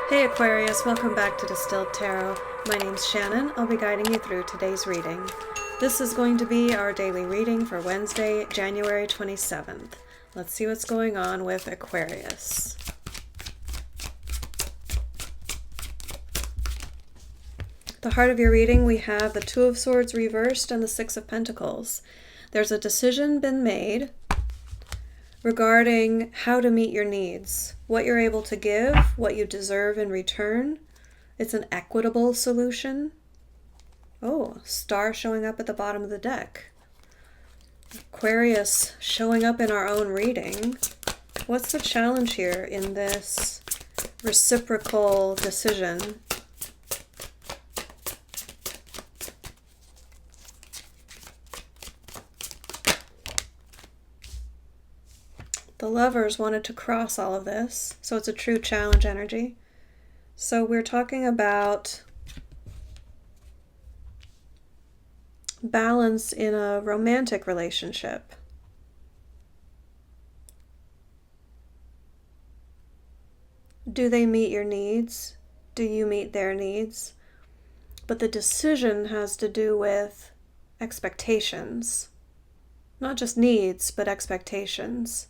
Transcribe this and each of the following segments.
Hey Aquarius, welcome back to Distilled Tarot. My name's Shannon. I'll be guiding you through today's reading. This is going to be our daily reading for Wednesday, January 27th. Let's see what's going on with Aquarius. At the heart of your reading, we have the Two of Swords reversed and the Six of Pentacles. There's a decision been made regarding how to meet your needs, what you're able to give, what you deserve in return. It's an equitable solution. Oh, star showing up at the bottom of the deck. Aquarius showing up in our own reading. What's the challenge here in this reciprocal decision? The Lovers wanted to cross all of this, so it's a true challenge energy. So we're talking about balance in a romantic relationship. Do they meet your needs? Do you meet their needs? But the decision has to do with expectations. Not just needs, but expectations.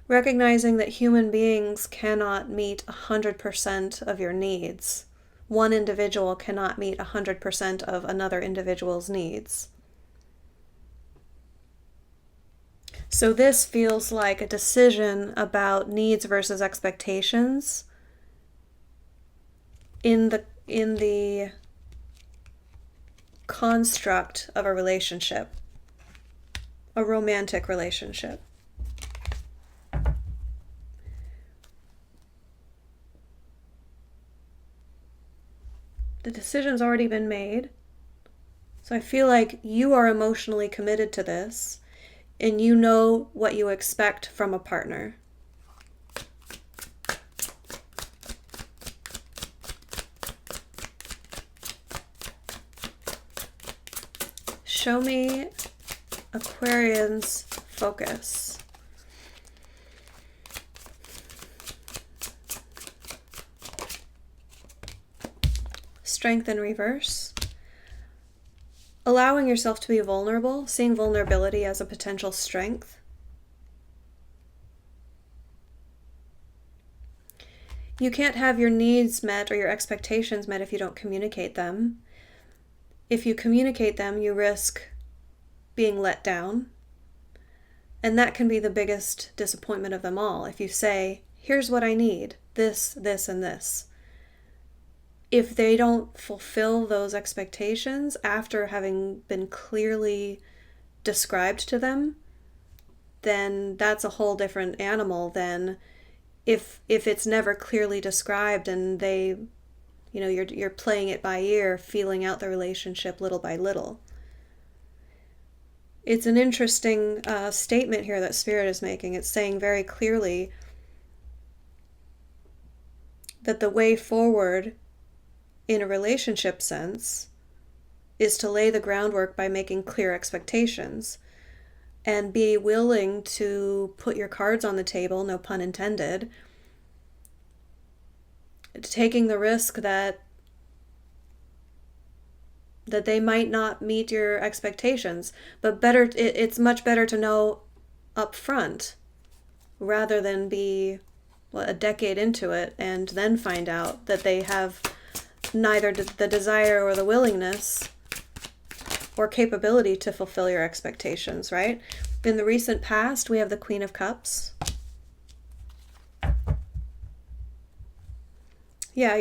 Recognizing that human beings cannot meet 100% of your needs. One individual cannot meet 100% of another individual's needs. So this feels like a decision about needs versus expectations in the construct of a relationship, a romantic relationship. The decision's already been made. So I feel like you are emotionally committed to this and you know what you expect from a partner. Show me Aquarian's focus. Strength in reverse. Allowing yourself to be vulnerable, seeing vulnerability as a potential strength. You can't have your needs met or your expectations met if you don't communicate them. If you communicate them, you risk being let down. And that can be the biggest disappointment of them all. If you say, here's what I need, this, this, and this. If they don't fulfill those expectations after having been clearly described to them, then that's a whole different animal than if it's never clearly described and they, you're playing it by ear, feeling out the relationship little by little. It's an interesting statement here that Spirit is making. It's saying very clearly that the way forward in a relationship sense is to lay the groundwork by making clear expectations and be willing to put your cards on the table, no pun intended, taking the risk that they might not meet your expectations, but it's much better to know up front rather than be a decade into it and then find out that they have neither the desire or the willingness or capability to fulfill your expectations, right? In the recent past, we have the Queen of Cups. Yeah,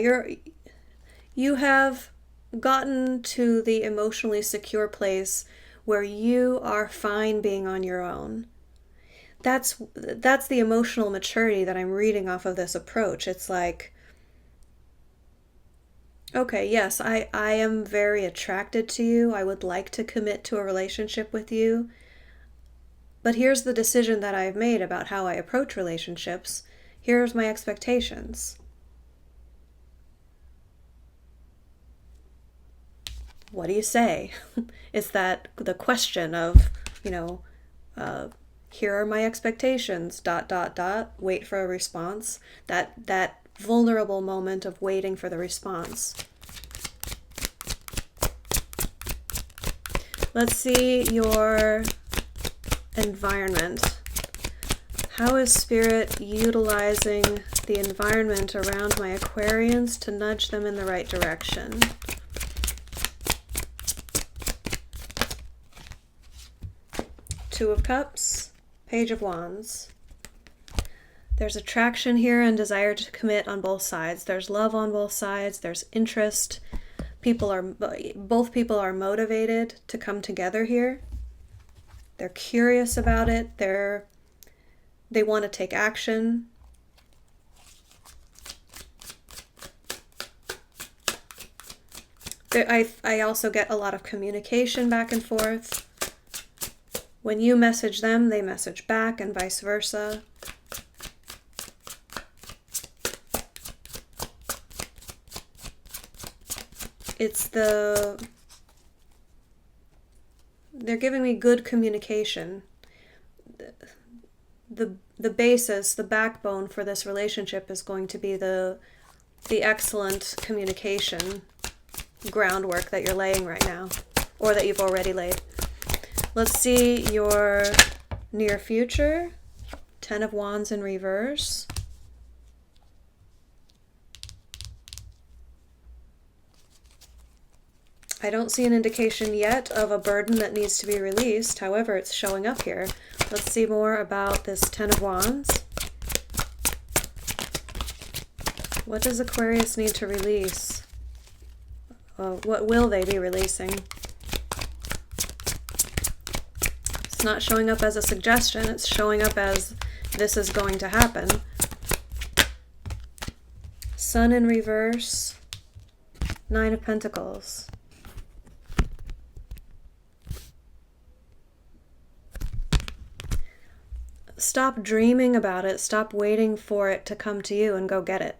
you have gotten to the emotionally secure place where you are fine being on your own. That's the emotional maturity that I'm reading off of this approach. It's like, okay, yes, I am very attracted to you. I would like to commit to a relationship with you. But here's the decision that I've made about how I approach relationships. Here's my expectations. What do you say? Is that the question of, Here are my expectations, ... Wait for a response. That vulnerable moment of waiting for the response. Let's see your environment. How is Spirit utilizing the environment around my Aquarians to nudge them in the right direction? Two of Cups, Page of Wands. There's attraction here and desire to commit on both sides. There's love on both sides. There's interest. Both people are motivated to come together here. They're curious about it. They want to take action. I also get a lot of communication back and forth. When you message them, they message back, and vice versa. They're giving me good communication. The basis, the backbone for this relationship is going to be the excellent communication groundwork that you're laying right now, or that you've already laid. Let's see your near future. Ten of Wands in reverse. I don't see an indication yet of a burden that needs to be released. However, it's showing up here. Let's see more about this Ten of Wands. What does Aquarius need to release? What will they be releasing? It's not showing up as a suggestion. It's showing up as this is going to happen. Sun in reverse. Nine of Pentacles. Stop dreaming about it. Stop waiting for it to come to you and go get it.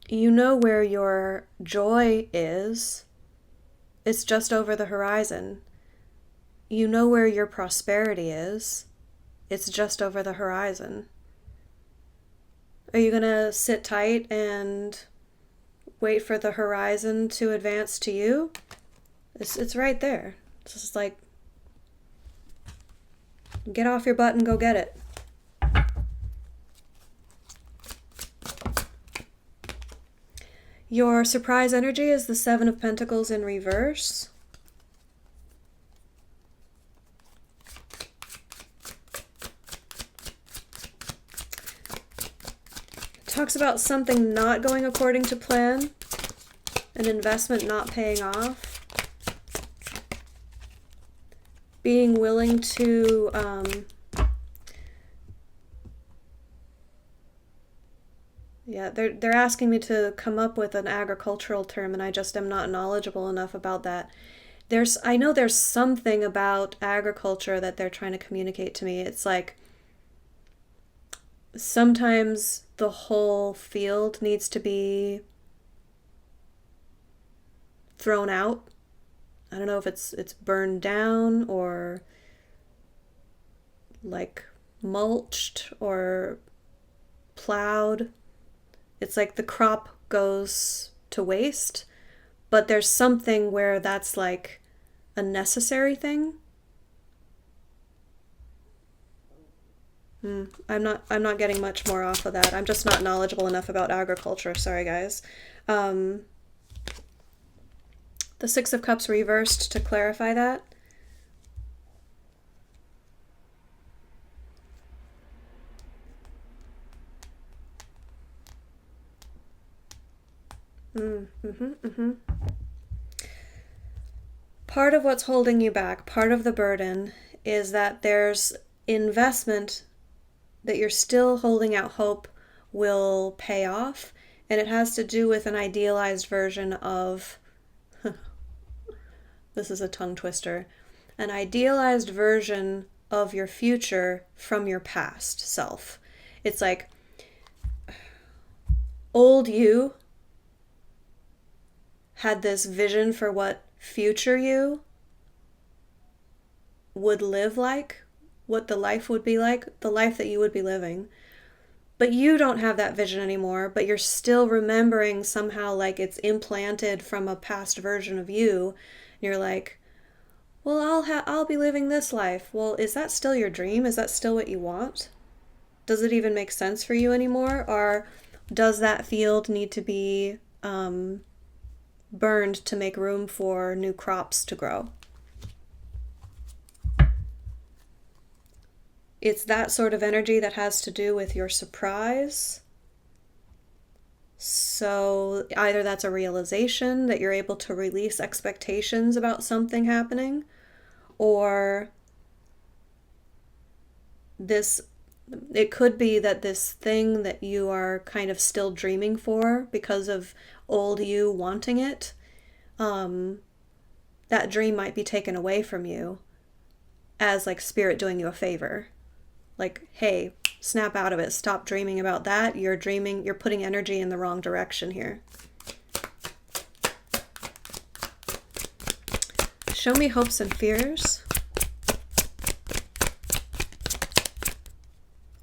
You know where your joy is. It's just over the horizon. You know where your prosperity is. It's just over the horizon. Are you going to sit tight and wait for the horizon to advance to you? It's right there. It's just like, get off your butt and go get it. Your surprise energy is the Seven of Pentacles in reverse. Talks about something not going according to plan, an investment not paying off, being willing to they're asking me to come up with an agricultural term, and I just am not knowledgeable enough about that. I know there's something about agriculture that they're trying to communicate to me. It's like sometimes the whole field needs to be thrown out. I don't know if it's burned down or like mulched or plowed. It's like the crop goes to waste, but there's something where that's like a necessary thing. I'm not getting much more off of that. I'm just not knowledgeable enough about agriculture. Sorry, guys. The Six of Cups reversed to clarify that. Part of what's holding you back, part of the burden, is that there's investment that you're still holding out hope will pay off, and it has to do with an idealized version of this is a tongue twister, an idealized version of your future from your past self. It's like old you had this vision for what future you would live like, what the life would be like, the life that you would be living. But you don't have that vision anymore, but you're still remembering somehow like it's implanted from a past version of you. And you're like, well, I'll be living this life. Well, is that still your dream? Is that still what you want? Does it even make sense for you anymore? Or does that field need to be burned to make room for new crops to grow? It's that sort of energy that has to do with your surprise. So either that's a realization that you're able to release expectations about something happening, or it could be that this thing that you are kind of still dreaming for because of old you wanting it, that dream might be taken away from you as like spirit doing you a favor. Like, hey, snap out of it. Stop dreaming about that. You're putting energy in the wrong direction here. Show me hopes and fears.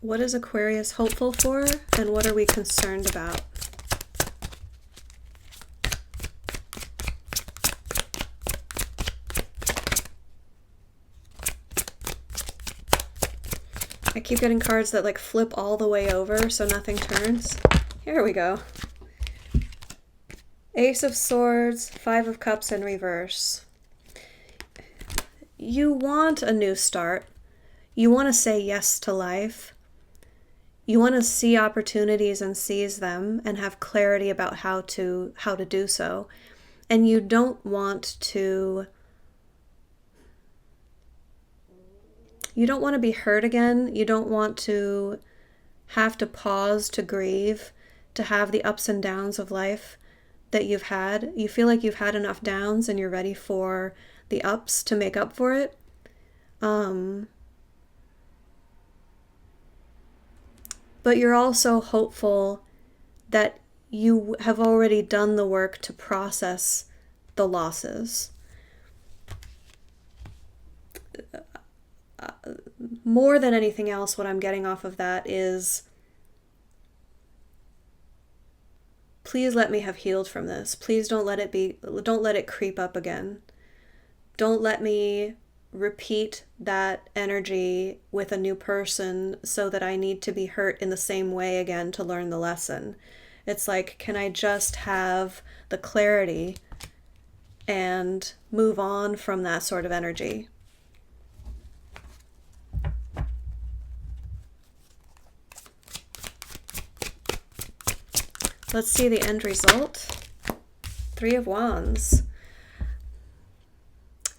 What is Aquarius hopeful for, and what are we concerned about? I keep getting cards that like flip all the way over so nothing turns. Here we go. Ace of Swords, Five of Cups in reverse. You want a new start. You want to say yes to life. You want to see opportunities and seize them and have clarity about how to do so. And you don't want to be hurt again. You don't want to have to pause to grieve, to have the ups and downs of life that you've had. You feel like you've had enough downs and you're ready for the ups to make up for it. But you're also hopeful that you have already done the work to process the losses. More than anything else, what I'm getting off of that is, please let me have healed from this. Please don't let it creep up again. Don't let me repeat that energy with a new person so that I need to be hurt in the same way again to learn the lesson. It's like, can I just have the clarity and move on from that sort of energy? Let's see the end result. Three of Wands.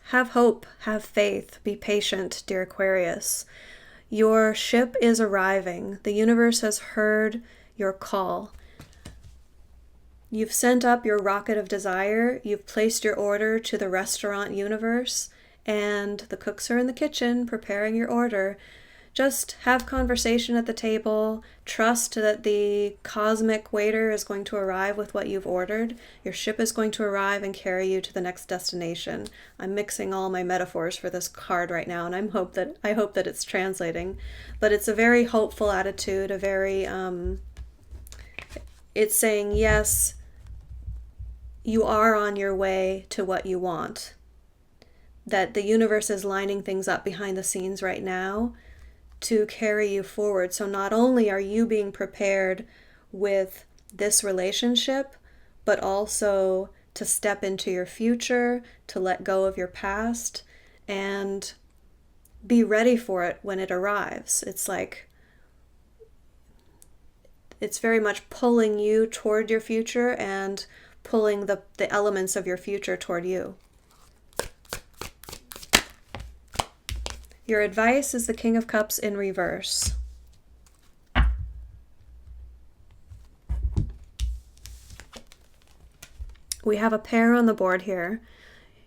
Have hope, have faith, be patient, dear Aquarius. Your ship is arriving. The universe has heard your call. You've sent up your rocket of desire. You've placed your order to the restaurant universe, and the cooks are in the kitchen preparing your order. Just have conversation at the table. Trust that the cosmic waiter is going to arrive with what you've ordered. Your ship is going to arrive and carry you to the next destination. I'm mixing all my metaphors for this card right now, and I hope that it's translating. But it's a very hopeful attitude, a very it's saying, yes, you are on your way to what you want. That the universe is lining things up behind the scenes right now to carry you forward. So not only are you being prepared with this relationship, but also to step into your future, to let go of your past, and be ready for it when it arrives. It's like, it's very much pulling you toward your future and pulling the elements of your future toward you. Your advice is the King of Cups in reverse. We have a pair on the board here.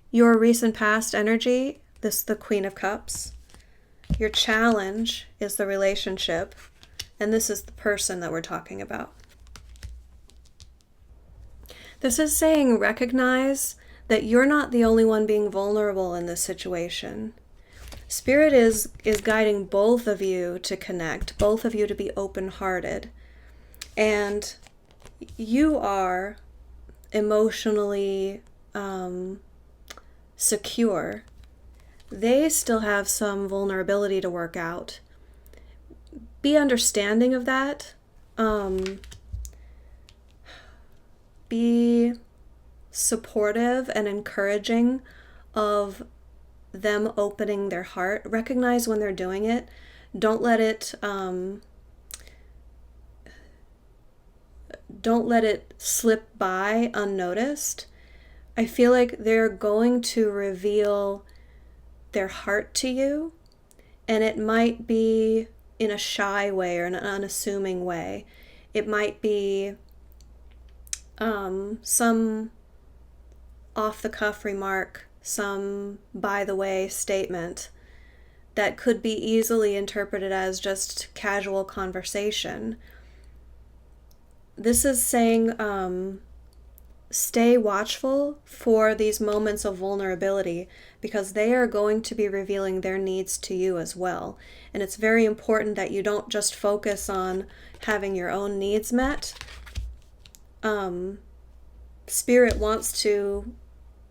Your recent past energy, this is the Queen of Cups. Your challenge is the relationship, and this is the person that we're talking about. This is saying recognize that you're not the only one being vulnerable in this situation. Spirit is guiding both of you to connect, both of you to be open-hearted. And you are emotionally secure. They still have some vulnerability to work out. Be understanding of that. Be supportive and encouraging of them opening their heart. Recognize when they're doing it. Don't let it slip by unnoticed. I feel like they're going to reveal their heart to you, and it might be in a shy way or an unassuming way. It might be some off-the-cuff remark, some by-the-way statement that could be easily interpreted as just casual conversation. This is saying stay watchful for these moments of vulnerability, because they are going to be revealing their needs to you as well. And it's very important that you don't just focus on having your own needs met. Spirit wants to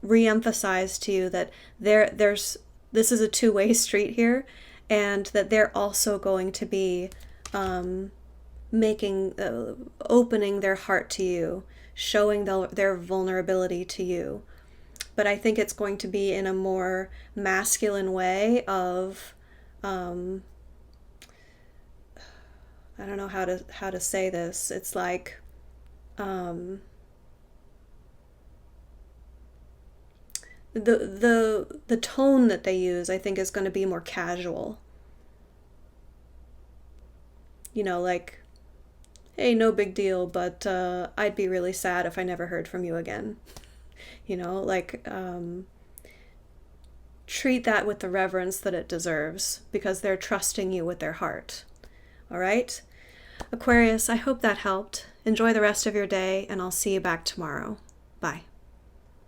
re-emphasize to you that this is a two-way street here, and that they're also going to be opening their heart to you, showing their vulnerability to you. But I think it's going to be in a more masculine way of I don't know how to say this. It's like the tone that they use, I think, is going to be more casual. You know, like, hey, no big deal, but I'd be really sad if I never heard from you again. You know, like, treat that with the reverence that it deserves, because they're trusting you with their heart. All right? Aquarius, I hope that helped. Enjoy the rest of your day, and I'll see you back tomorrow. Bye.